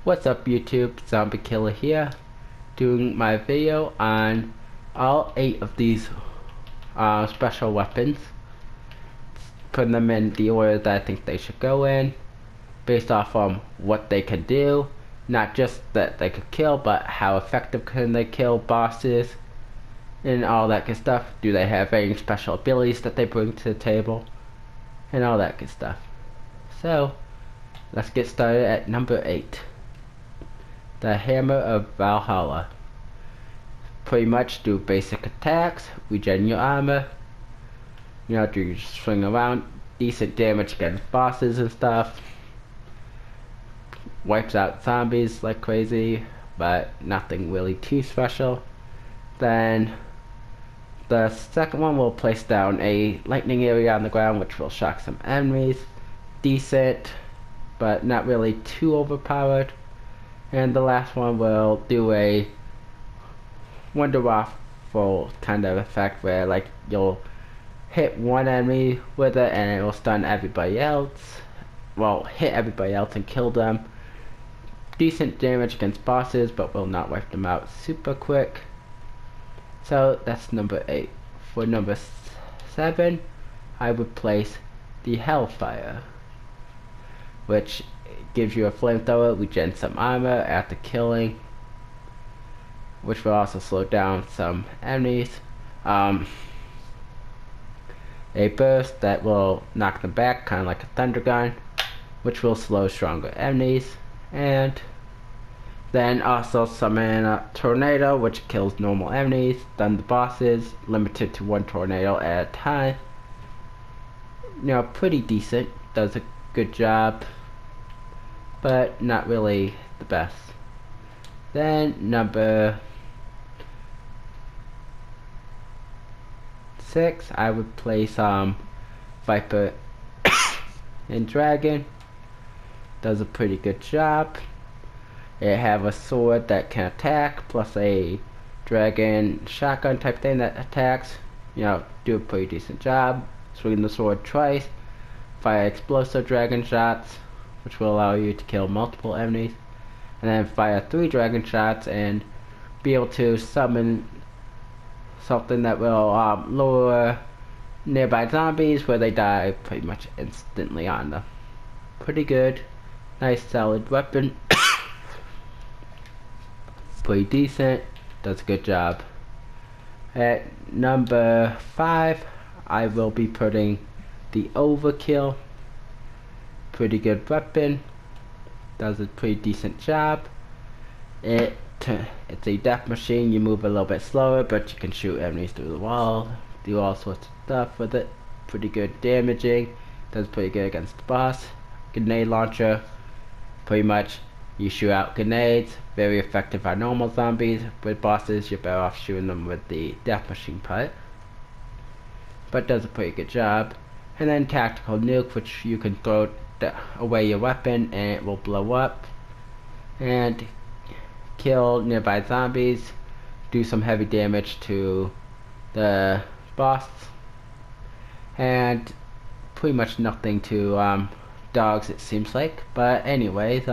What's up YouTube, Zombiekillerhere here, doing my video on all 8 of these special weapons, putting them in the order that I think they should go in, based off what they can do, not just that they could kill, but how effective can they kill bosses, and all that good stuff. Do they have any special abilities that they bring to the table, and all that good stuff. So, let's get started at number 8. The Hammer of Valhalla. Pretty much do basic attacks, regen your armor, do you swing around, decent damage against bosses and stuff, wipes out zombies like crazy, but nothing really too special. Then the second one will place down a lightning area on the ground which will shock some enemies. Decent, but not really too overpowered. And the last one will do a wonderful kind of effect where like you'll hit one enemy with it and it will stun everybody else. Well, hit everybody else and kill them. Decent damage against bosses, but will not wipe them out super quick. So that's number 8. For number 7, I would place the Hellfire, which gives you a flamethrower, regen some armor after killing, which will also slow down some enemies. A burst that will knock them back, kind of like a thunder gun, which will slow stronger enemies. And then also summon a tornado, which kills normal enemies, stun the bosses, limited to 1 tornado at a time. Pretty decent, does a good job, but not really the best. Then number 6, I would place Viper and Dragon. Does a pretty good job. It have a sword that can attack, plus a dragon shotgun type thing that attacks. Do a pretty decent job. Swing the sword twice, fire explosive dragon shots, which will allow you to kill multiple enemies, and then fire 3 dragon shots and be able to summon something that will lower nearby zombies where they die pretty much instantly on them. Pretty good, nice solid weapon. Pretty decent, does a good job. At number 5, I will be putting the Overkill. Pretty good weapon, does a pretty decent job. It's a death machine. You move a little bit slower, but you can shoot enemies through the wall, do all sorts of stuff with it. Pretty good damaging, does pretty good against the boss. Grenade launcher, pretty much you shoot out grenades, very effective on normal zombies. With bosses you're better off shooting them with the death machine part, but does a pretty good job. And then tactical nuke, which you can throw away your weapon and it will blow up and kill nearby zombies, do some heavy damage to the boss, and pretty much nothing to dogs it seems like. But anyways,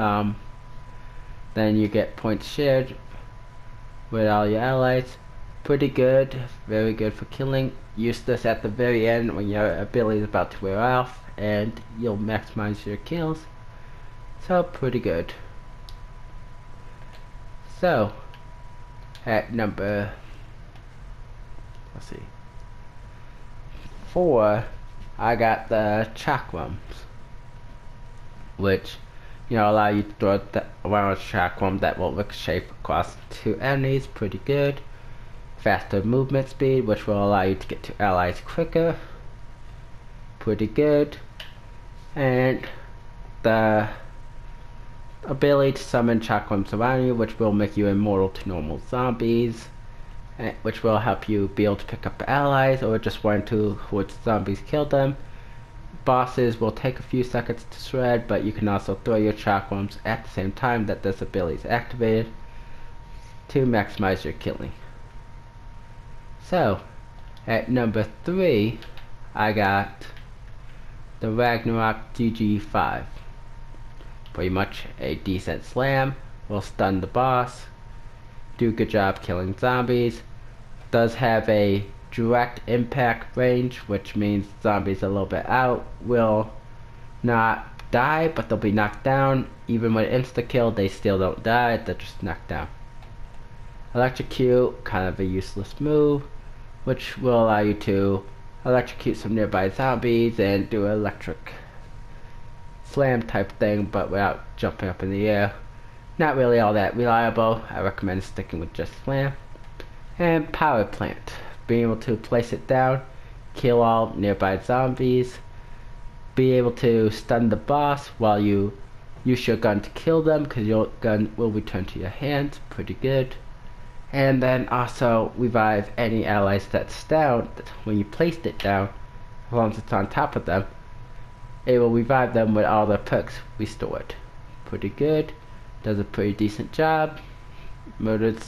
then you get points shared with all your allies. Pretty good, very good for killing. Use this at the very end when your ability is about to wear off and you'll maximize your kills. So pretty good. So at number 4, I got the chakrams, which allow you to throw around a chakram that will ricochet across 2 enemies. Pretty good. Faster movement speed, which will allow you to get to allies quicker. Pretty good. And the ability to summon chakrams around you, which will make you immortal to normal zombies, which will help you be able to pick up allies or just run to which zombies kill them. Bosses will take a few seconds to shred, but you can also throw your chakrams at the same time that this ability is activated to maximize your killing. So at number 3, I got the Ragnarok GG5. pretty much a decent slam. Will stun the boss. Do a good job killing zombies. Does have a direct impact range, which means zombies a little bit out will not die, but they'll be knocked down. Even when insta kill, they still don't die, they're just knocked down. Electrocute, kind of a useless move, which will allow you to electrocute some nearby zombies and do an electric slam type thing, but without jumping up in the air. Not really all that reliable. I recommend sticking with just slam. And power plant, being able to place it down, kill all nearby zombies, be able to stun the boss while you use your gun to kill them, because your gun will return to your hands. Pretty good. And then also revive any allies that's down when you placed it down, as long as it's on top of them. It will revive them with all the perks restored. Pretty good. Does a pretty decent job. Murdered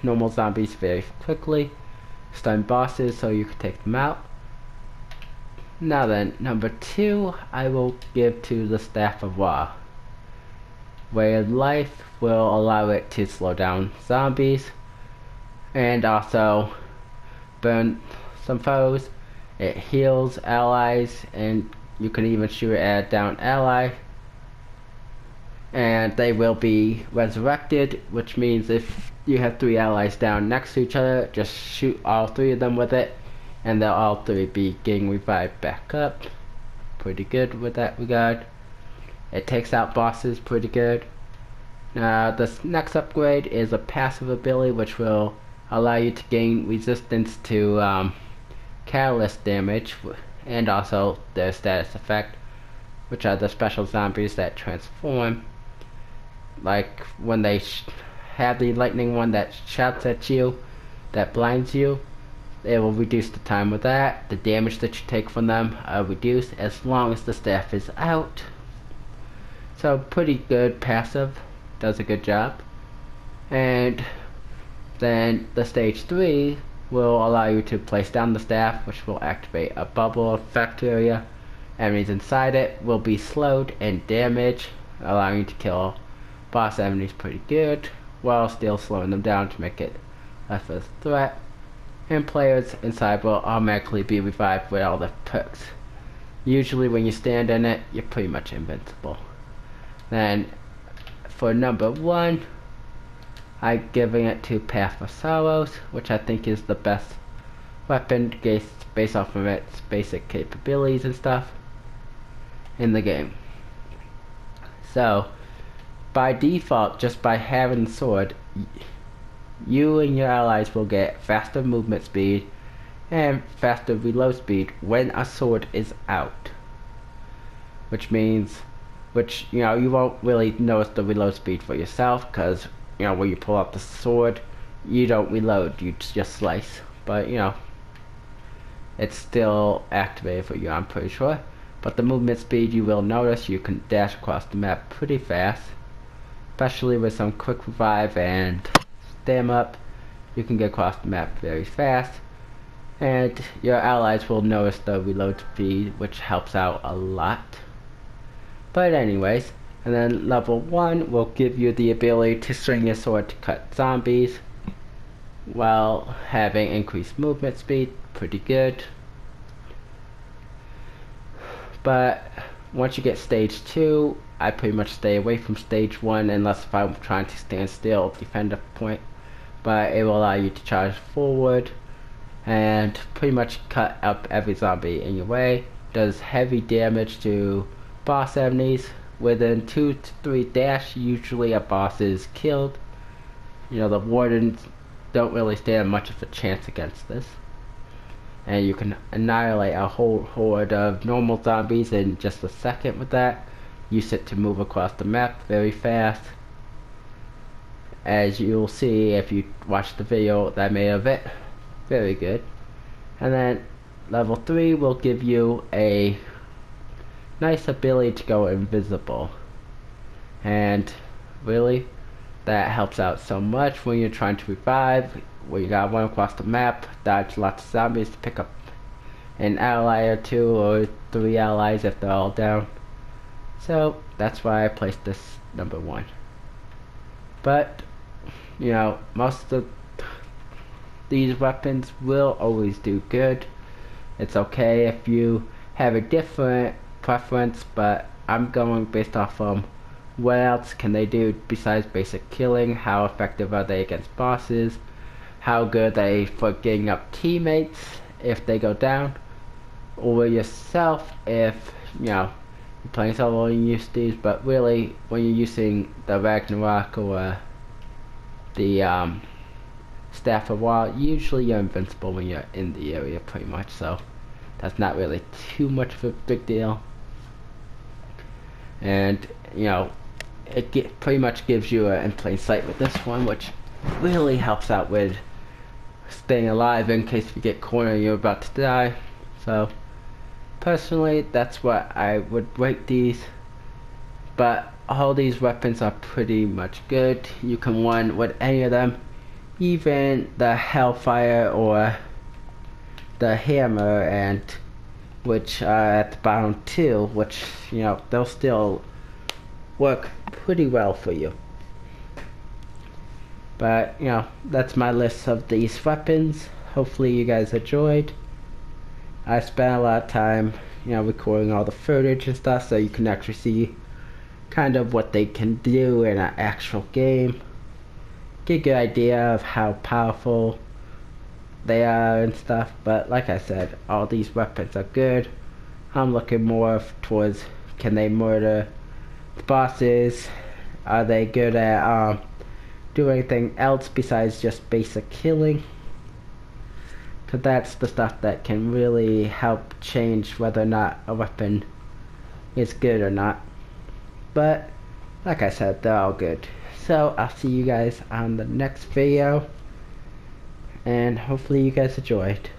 normal zombies very quickly. Stun bosses so you can take them out. Now then, number 2, I will give to the Staff of Ra. Way of Life will allow it to slow down zombies and also burn some foes. It heals allies, and you can even shoot at a down ally, and they will be resurrected, which means if you have 3 allies down next to each other, just shoot all 3 of them with it, and they'll all 3 be getting revived back up. Pretty good with that regard. It takes out bosses pretty good. Now this next upgrade is a passive ability which will allow you to gain resistance to catalyst damage, and also their status effect, which are the special zombies that transform. Like when they have the lightning one that shouts at you, that blinds you, it will reduce the time with that. The damage that you take from them are reduced as long as the staff is out. So pretty good passive, does a good job. And then the stage 3 will allow you to place down the staff, which will activate a bubble effect area. Enemies inside it will be slowed and damaged, allowing you to kill boss enemies pretty good, while still slowing them down to make it less of a threat. And players inside will automatically be revived with all the perks. Usually when you stand in it, you're pretty much invincible. Then for number 1, I'm giving it to Path of Sorrows, which I think is the best weapon based off of its basic capabilities and stuff in the game. So by default, just by having the sword, you and your allies will get faster movement speed and faster reload speed when a sword is out. Which means, you won't really notice the reload speed for yourself, because when you pull out the sword, you don't reload, you just slice. But it's still activated for you, I'm pretty sure. But the movement speed you will notice, you can dash across the map pretty fast. Especially with some quick revive and stam up, you can get across the map very fast. And your allies will notice the reload speed, which helps out a lot. But anyways, and then level 1 will give you the ability to swing your sword to cut zombies while having increased movement speed. Pretty good. But once you get stage 2, I pretty much stay away from stage 1 unless if I'm trying to stand still, defend a point. But it will allow you to charge forward and pretty much cut up every zombie in your way. Does heavy damage to boss enemies. Within 2 to 3 dash, usually a boss is killed. The wardens don't really stand much of a chance against this. And you can annihilate a whole horde of normal zombies in just a second with that. Use it to move across the map very fast, as you'll see if you watch the video that I made of it. Very good. And then level 3 will give you a nice ability to go invisible, and really that helps out so much when you're trying to revive, when you gotta run across the map, dodge lots of zombies to pick up an ally or 2 or 3 allies if they're all down. So that's why I placed this number 1. But you know, most of these weapons will always do good. It's okay if you have a different preference, but I'm going based off what else can they do besides basic killing, how effective are they against bosses, how good are they for getting up teammates if they go down, or yourself if, you know, you're playing solo and you use these, but really when you're using the Ragnarok or the Staff of War, usually you're invincible when you're in the area pretty much, so that's not really too much of a big deal. And you know, it pretty much gives you an in plain sight with this one, which really helps out with staying alive in case you get cornered and you're about to die. So personally, that's what I would rate these. But all these weapons are pretty much good. You can win with any of them, even the Hellfire or the Hammer, and which are at the bottom too, which, you know, they'll still work pretty well for you. But you know, that's my list of these weapons. Hopefully you guys enjoyed. I spent a lot of time, you know, recording all the footage and stuff so you can actually see kind of what they can do in an actual game. Get a good idea of how powerful they are and stuff. But like I said, all these weapons are good. I'm looking more towards, can they murder the bosses? Are they good at doing anything else besides just basic killing? Because that's the stuff that can really help change whether or not a weapon is good or not. But like I said, they're all good. So I'll see you guys on the next video, and hopefully you guys enjoyed.